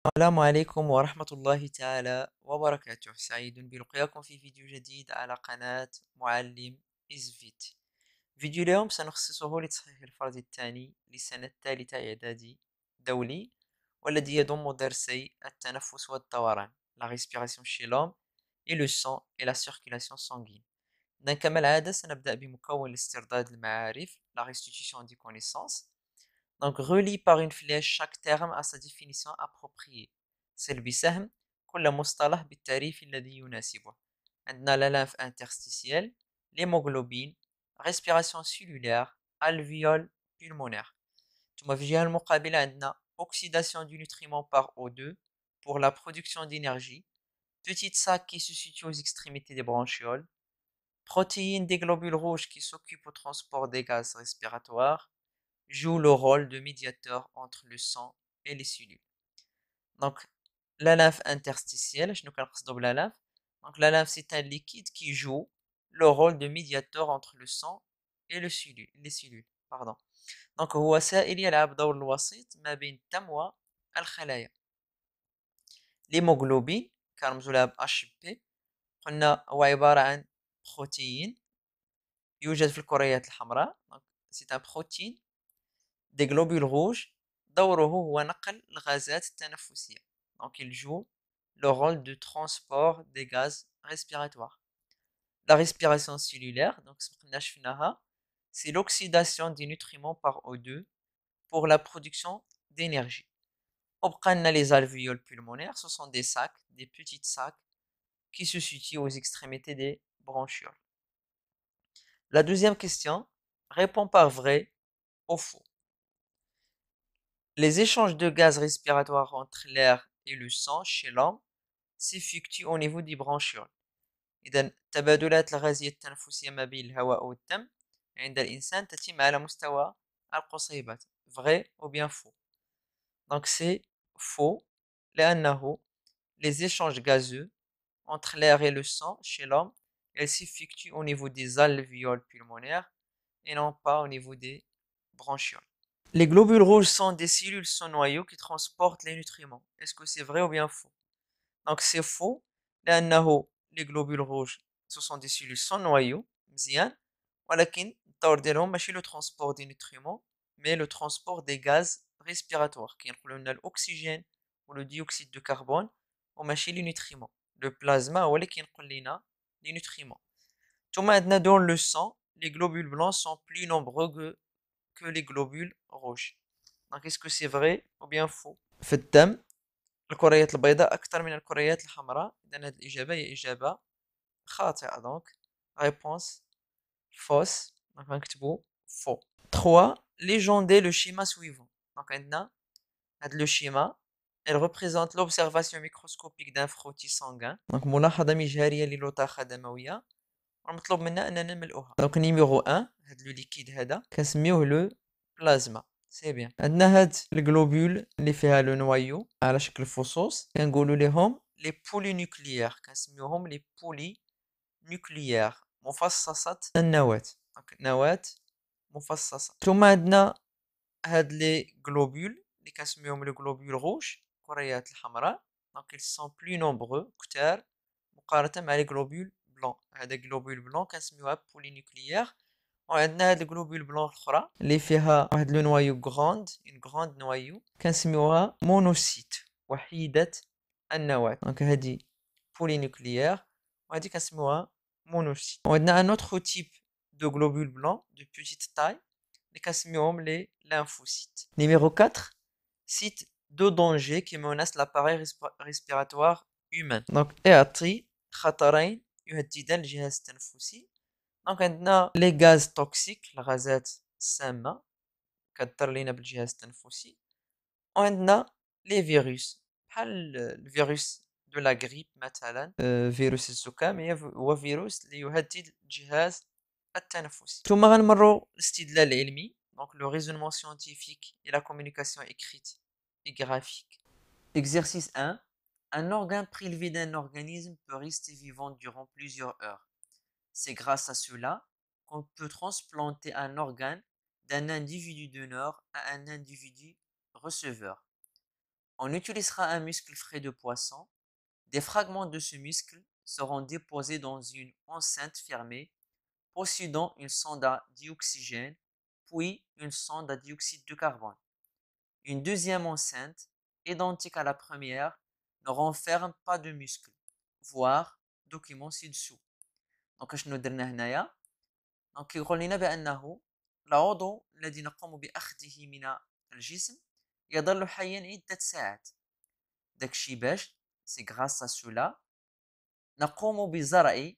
السلام عليكم ورحمة الله تعالى وبركاته. سعيد بلقياكم في فيديو جديد على قناة معلم إزفيت. فيديو اليوم سنخصصه لتصحيح الفرض الثاني للسنة الثالثة إعدادي دولي، والذي يضم درسي التنفس والدوران la respiration chez l'homme et le sang et la circulation sanguine. إذن كما العادة سنبدأ بمكون لاسترداد المعارف la restitution des connaissances. Donc, relie par une flèche chaque terme à sa définition appropriée. سل بسهم كل مصطلح بالتعريف الذي يناسبه. عندنا la lymphe interstitielle, l'hémoglobine, respiration cellulaire, alvéole pulmonaire. ثم في الجهة المقابلة عندنا oxydation du nutriment par O2 pour la production d'énergie, petite sac qui se situe aux extrémités des bronchioles, protéines des globules rouges qui s'occupent au transport des gaz respiratoires, joue le rôle de médiateur entre le sang et les cellules. Donc, la lymphe interstitielle, je ne connais pas la lymphe. Donc, la lymphe, c'est un liquide qui joue le rôle de médiateur entre le sang et les cellules. Pardon. Donc, هو سائل يلعب دور الوسيط ما بين الدم والخلايا. l'hémoglobine كرمزوا لها Hp قلنا هو عبارة عن بروتين يوجد في الكريات الحمراء. Donc, c'est un protéine des globules rouges. دوره هو نقل الغازات التنفسية. Donc il joue le rôle de transport des gaz respiratoires. La respiration cellulaire, donc c'est l'oxydation des nutriments par O2 pour la production d'énergie. Les alvéoles pulmonaires, ce sont des sacs, des petits sacs qui se situent aux extrémités des bronchioles. La deuxième question répond par vrai ou faux. Les échanges de gaz respiratoires entre l'air et le sang chez l'homme s'effectuent au niveau des bronchioles. إذا تبادلات الغازية التنفسية ما بين الهواء والدم عند الإنسان تتم على مستوى القصيبات. Vrai ou bien faux? Donc c'est faux لأنه les échanges gazeux entre l'air et le sang chez l'homme, elles s'effectuent au niveau des alvéoles pulmonaires et non pas au niveau des bronchioles. Les globules rouges sont des cellules sans noyau qui transportent les nutriments. Est-ce que c'est vrai ou bien faux? Donc c'est faux. Les globules rouges, ce sont des cellules sans noyau, مزيان. ولكن الدور ديالهم ماشي le transport des nutriments, mais le transport des gaz respiratoires qui incluent l'oxygène ou le dioxyde de carbone وماشي les nutriments. Le plasma هو اللي كينقل لينا les nutriments. ثم عندنا dans le sang, les globules blancs sont plus nombreux que les globules rouges. Donc est-ce que c'est vrai ou bien faux? في الدم الكريات البيضاء أكثر من الكريات الحمراء. إذا هذه الإجابة هي إجابة خاطئة. Donc réponse fausse. Donc نكتبو faux. 3. Légendez le schéma suivant. Donc عندنا هذا le schéma elle représente l'observation microscopique d'un frottis sanguin. Donc ملاحظة مجهرية للوطاخة دموية والمطلوب منا أننا نملؤها. Donc numéro 1 هذا لو ليكيد هذا كنسميوه لو بلازما. سي بيان. عندنا هاد الجلوبول اللي فيها لو نوايو على شكل فصوص كنقولوا ليهم لي بولي نوكليير، كنسميوهم لي بولي نوكليير مفصصة النواة. دونك نواة مفصصة. ثم عندنا هاد لي جلوبول اللي كنسميوهم لي جلوبول روج الكريات الحمراء. دونك ils sont plus nombreux كتار مقارنة مع لي جلوبول بلون. هذا جلوبول بلون كنسميوها بولي نوكليير. وعندنا هاد الجلوبول بلون الاخرى اللي فيها واحد لو نوايو غروند اون غروند نوايو كنسميوها مونوسيت وحيدة النواة. دونك هادي بولي نوكليير وهادي كنسميوها monocyte. On a un autre type de globules blancs de petite taille, les كنسميوهم les lymphocytes. Numéro 4, cite deux dangers qui menacent l'appareil respiratoire humain. Donc اعطي خطرين يهددان الجهاز التنفسي. دونك عندنا لي غاز توكسيك الغازات السامة كتضر لينا بالجهاز التنفسي. وعندنا لي فيروس بحال الفيروس دو لا غريب مثلا فيروس الزكام هو فيروس اللي يهدد الجهاز التنفسي. ثم غنمروا الاستدلال العلمي. Donc le raisonnement scientifique et la communication écrite et graphique. Exercice 1. Un organe prélevé d'un organisme peut rester vivant durant plusieurs heures. C'est grâce à cela qu'on peut transplanter un organe d'un individu donneur à un individu receveur. On utilisera un muscle frais de poisson. Des fragments de ce muscle seront déposés dans une enceinte fermée possédant une sonde à dioxygène, puis une sonde à dioxyde de carbone. Une deuxième enceinte, identique à la première, ne renferme pas de muscle. Voir document ci-dessous. دونك شنو درنا هنايا؟ دونك كيقول لنا بأنه العضو الذي نقوم بأخذه من الجسم يظل حيا عدة ساعات. داكشي باش سي غراس ا سولا نقوم بزرع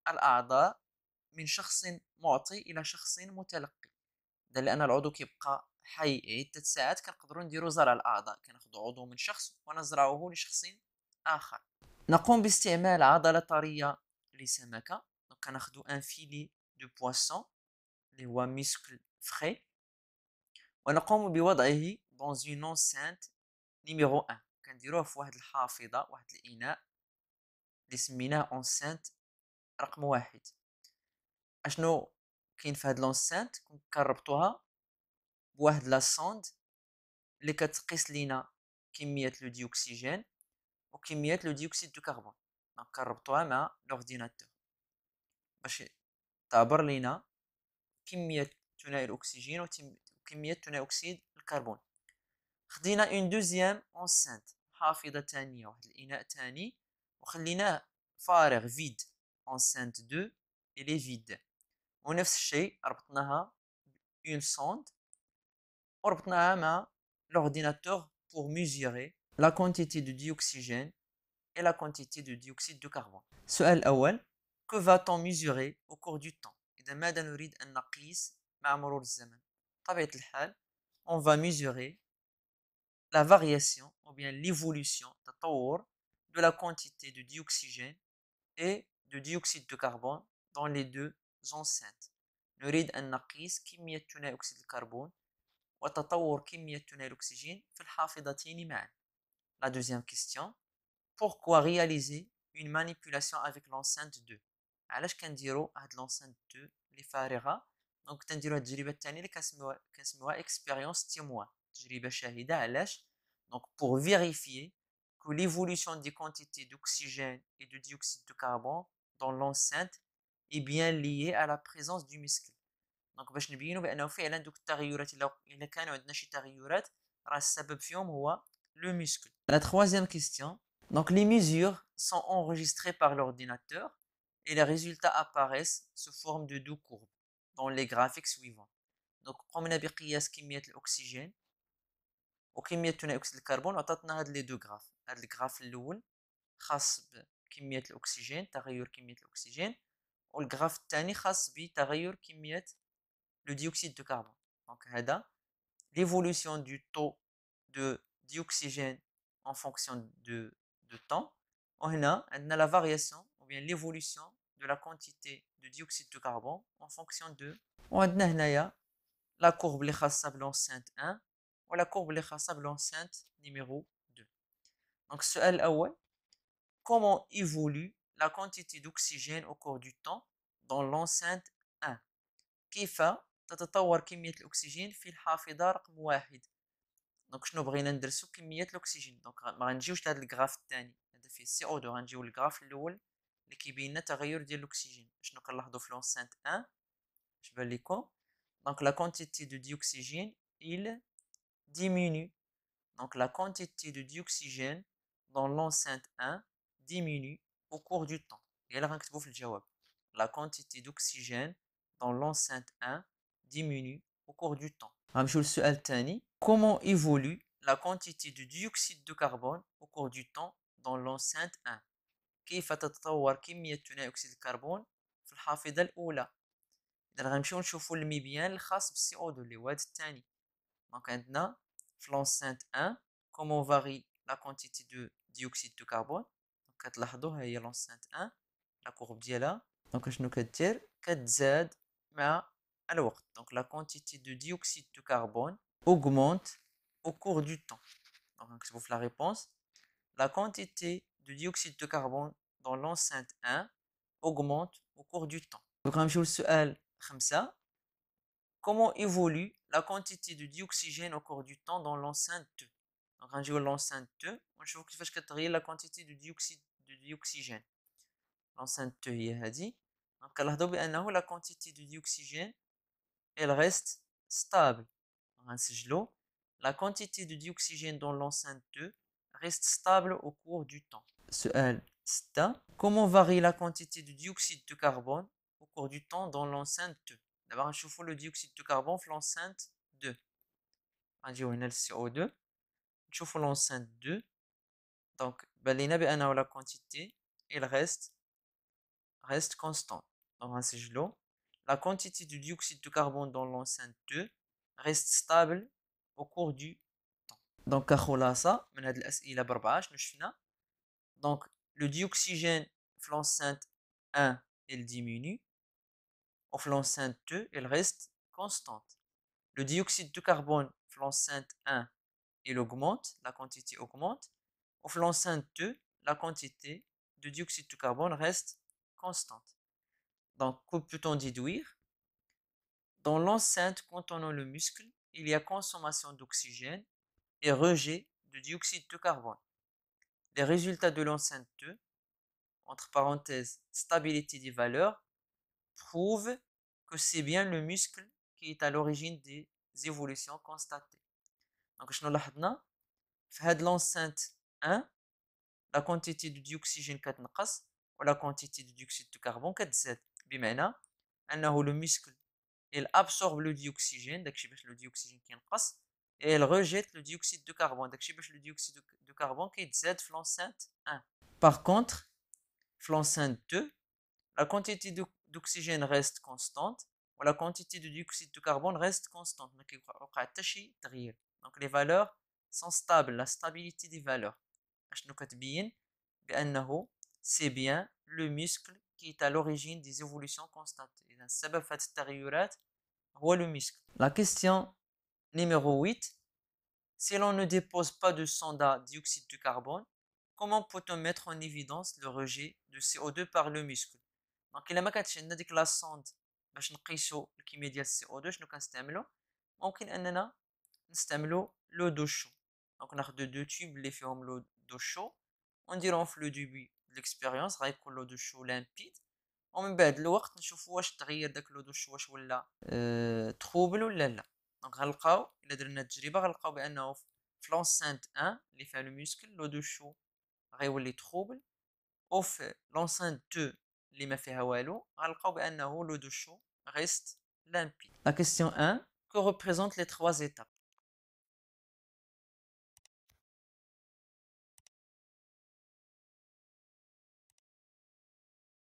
الأعضاء من شخص معطي إلى شخص متلقي. لأن العضو كيبقى حي عدة ساعات كنقدروا نديروا زرع الأعضاء، كناخذوا عضو من شخص ونزرعه لشخص آخر. نقوم باستعمال عضلة طرية لسمكة، دونك كناخذوا ان فيلي دو بواسون اللي هو مسكل فري، ونقوم بوضعه dans une enceinte نيميرو 1، كنديروه في واحد الحافظة، واحد الإناء اللي سميناه enceinte رقم 1. اشنو كاين في هاد لونسانت؟ كنربطوها بواحد لا سوند اللي كتقيس لينا كمية لو ديوكسيجين وكمية لو ديوكسيد دو كربون. دونك كنربطوها مع لورديناتور باش تعبر لينا كمية ثنائي الأكسجين وكمية ثنائي أكسيد الكربون. خدينا اون دوزيام انسانت، حافظة ثانية، واحد الإناء ثاني، وخليناه فارغ فيد، انسانت 2 إلي فيد، ونفس الشيء ربطناها اون سوند وربطناها مع l'ordinateur pour mesurer la quantité de dioxygène et la quantité de dioxyde de carbone. السؤال الأول: que va-t-on mesurer au cours du temps؟ إذا ماذا نريد أن نقيس مع مرور الزمن؟ بطبيعة الحال on va mesurer la variation ou bien l'évolution تطور de la quantité de dioxygène et de dioxyde de carbone dans les deux enceintes. نريد أن نقيس كمية ثاني أكسيد الكربون وتطور كمية ثاني الأكسجين في الحافظتين معا. La deuxième question: pourquoi réaliser une manipulation avec l'enceinte 2؟ علاش كنديروا هاد l'enceinte 2 اللي فارغة؟ دونك تنديروا هاد التجربة الثانية اللي كنسميوها expérience témoin، تجربة شاهدة. علاش؟ donc pour vérifier que l'évolution des quantités d'oxygène et de dioxyde de carbone dans l'enceinte est bien liée à la présence du muscle. دونك باش نبينوا بانه فعلا دوك التغيرات الا كانوا عندنا شي تغيرات راه السبب فيهم هو لو muscle. La troisième question: donc les mesures sont enregistrées par l'ordinateur et les résultats apparaissent sous forme de deux courbes dans les graphiques suivants. donc قمنا بقياس كمية الأكسجين وكمية ثاني أكسيد الكربون وعطاتنا هاد لي دو غراف. هاد الغراف الأول خاص بكمية الأكسجين، تغير كمية الأكسجين، والغراف الثاني خاص بتغير كمية le dioxyde de carbone. Donc, l'évolution du taux de dioxygène en fonction de temps. On a la variation ou bien l'évolution de la quantité de dioxyde de carbone en fonction de. On a la courbe اللي خاصة l'enceinte 1 ou la courbe اللي خاصة l'enceinte numéro 2. Donc, السؤال الأول: comment évolue la quantité d'oxygène au cours du temps dans l'enceinte 1؟ كيف تتطور كمية الأكسجين في الحافظة رقم 1؟ دونك شنو بغينا ندرسو؟ كمية الأكسجين. دونك ما غنجيوش لهاد الغراف الثاني، هذا فيه سي او 2، غنجيو للغراف الأول اللي كيبين لنا التغير ديال الأكسجين. شنو كنلاحظو في لونسانت 1؟ اش بان ليكم؟ دونك لا كونتيتي دو ديوكسيجين il diminue. Donc la quantité de dioxygène dans l'enceinte 1 diminue au cours du temps. Et là غنكتبو في الجواب la quantité d'oxygène dans l'enceinte 1 diminue au cours du temps. غنمشيو للسؤال الثاني: comment évolue la quantité de dioxyde de carbone au cours du temps dans l'enceinte 1؟ كيف تتطور كمية ثاني أكسيد الكربون في الحافظة الأولى؟ إذا غنمشيو نشوفو المبيان الخاص بالسي او 2 اللي هو هاد الثاني. دونك عندنا في l'enceinte 1 comment varie la quantité de dioxyde de carbone. دونك كتلاحظوا ها هي l'enceinte 1 لا كورب ديالها. دونك شنو كدير؟ كتزاد مع الوقت. donc la quantité de dioxyde de carbone augmente au cours du temps. donc نكتبو في la réponse la quantité de dioxyde de carbone dans l'enceinte 1 augmente au cours du temps. donc غنمشيو للسؤال 5: comment évolue la quantité de dioxygène au cours du temps dans l'enceinte 2؟ دونك غنجيو لونسانت 2 ونشوفو كيفاش كتغير لا كونتيتي دو ديوكسيد دو اوكسيجين. لونسانت 2 هي هادي، دونك كنلاحظوا بانه لا كونتيتي دو ديوكسيجين elle reste stable. غنسجلو la quantité de dioxygène dans l'enceinte 2 reste stable au cours du temps. سؤال 6. Comment varie la quantité de dioxyde de carbone au cours du temps dans l'enceinte 2. D'abord نشوفو le dioxyde de carbone في l'enceinte 2. غنجيو هنا ل CO2 نشوفو l'enceinte 2. Donc بالينا بأنه la quantité elle reste constante. Donc غنسجلو la quantité de dioxyde de carbone dans l'enceinte 2 reste stable au cours du temps. Donc كخلاصة من هاد الأسئلة ب4 شنو شفنا؟ Donc le dioxygène في l'enceinte 1 elle diminue, au l'enceinte 2 elle reste constante. Le dioxyde de carbone في l'enceinte 1 il augmente, la quantité augmente. Au l'enceinte 2 la quantité de dioxyde de carbone reste constante. Donc que peut-on déduire? Dans l'enceinte contenant le muscle, il y a consommation d'oxygène et rejet de dioxyde de carbone. Les résultats de l'enceinte 2, entre parenthèses stabilité des valeurs, prouvent que c'est bien le muscle qui est à l'origine des évolutions constatées. Donc شنو لاحظنا في هاد l'enceinte 1 la quantité de dioxygène كتنقص و la quantité de dioxyde de carbone كتزاد، بمعنى أنه le muscle il absorbe le dioxygène, داكشي باش le dioxygène كينقص، et elle rejette le dioxyde de carbone, داكشي باش le dioxyde de carbone كيتزاد في l'enceinte 1. Par contre, في l'enceinte 2, la quantité d'oxygène reste constante ou la quantité de dioxyde de carbone reste constante. ما كيوقع حتى شي تغيير. Donc les valeurs sont stables, la stabilité des valeurs. شنو كتبين بأنه c'est bien le muscle qui est à l'origine des évolutions constatées. إذا السبب في هاد التغيرات هو le muscle. La question numéro 8. Si l'on ne dépose pas de sonda dioxyde de carbone, comment peut-on mettre en évidence le rejet de CO2 par le muscle? Donc إلا ما كانتش عندنا ديك لا sonde باش نقيسو الكمية ديال CO2 شنو كنستعملو؟ ممكن أننا نستعملو لو دو شو. دونك ناخدو دو تيوب اللي فيهم لو دو شو ونديروهم في لو دوبي د ليكسبيريونس غيكون لو دو شو لامبيد، ومن بعد الوقت نشوفو واش تغير داك لو دو شو واش ولا تروبل ولا لا. دونك غنلقاو الا درنا التجربه غنلقاو بانه في لونسانت 1 اللي فيها لو موسكل لو دو شو غيولي تروبل، وفي لونسانت 2 اللي ما فيها والو غنلقاو بانه لو دو شو reste limpide. La question 1. Que représentent les trois étapes?